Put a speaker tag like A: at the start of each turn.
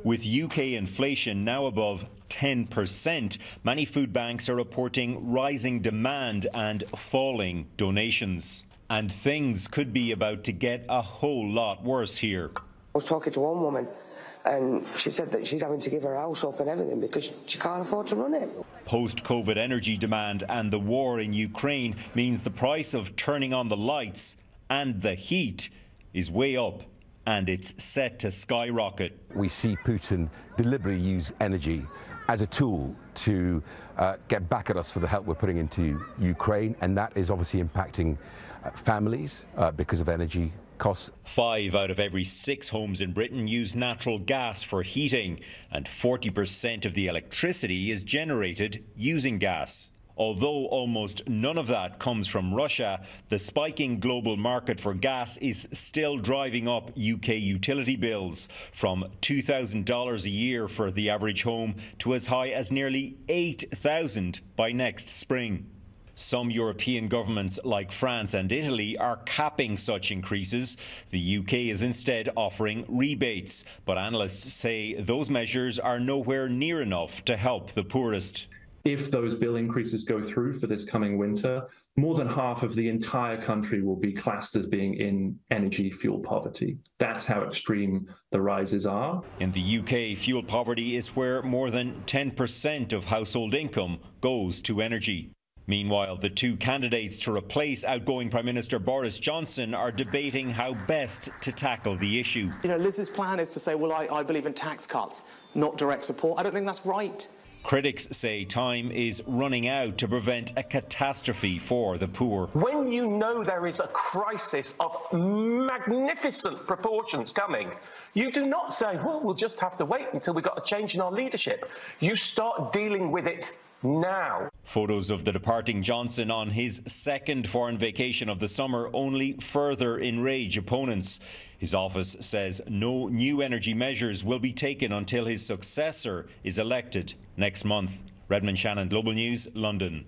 A: With UK inflation now above 10%, many food banks are reporting rising demand and falling donations. And things could be about to get a whole lot worse here.
B: I was talking to one woman and she said that she's having to give her house up and everything because she can't afford to run it.
A: Post-COVID energy demand and the war in Ukraine means the price of turning on the lights and the heat is way up, and it's set to skyrocket.
C: We see Putin deliberately use energy as a tool to get back at us for the help we're putting into Ukraine, and that is obviously impacting families because of energy costs.
A: 5 out of every 6 homes in Britain use natural gas for heating, and 40% of the electricity is generated using gas. Although almost none of that comes from Russia, the spiking global market for gas is still driving up UK utility bills from $2,000 a year for the average home to as high as nearly $8,000 by next spring. Some European governments like France and Italy are capping such increases. The UK is instead offering rebates, but analysts say those measures are nowhere near enough to help the poorest.
D: If those bill increases go through for this coming winter, more than half of the entire country will be classed as being in energy fuel poverty. That's how extreme the rises are.
A: In the UK, fuel poverty is where more than 10% of household income goes to energy. Meanwhile, the 2 candidates to replace outgoing Prime Minister Boris Johnson are debating how best to tackle the issue.
E: Liz's plan is to say, well, I believe in tax cuts, not direct support. I don't think that's right.
A: Critics say time is running out to prevent a catastrophe for the poor.
F: When you know there is a crisis of magnificent proportions coming, you do not say, well, we'll just have to wait until we've got a change in our leadership. You start dealing with it now.
A: Photos of the departing Johnson on his 2nd foreign vacation of the summer only further enrage opponents. His office says no new energy measures will be taken until his successor is elected next month. Redmond Shannon, Global News, London.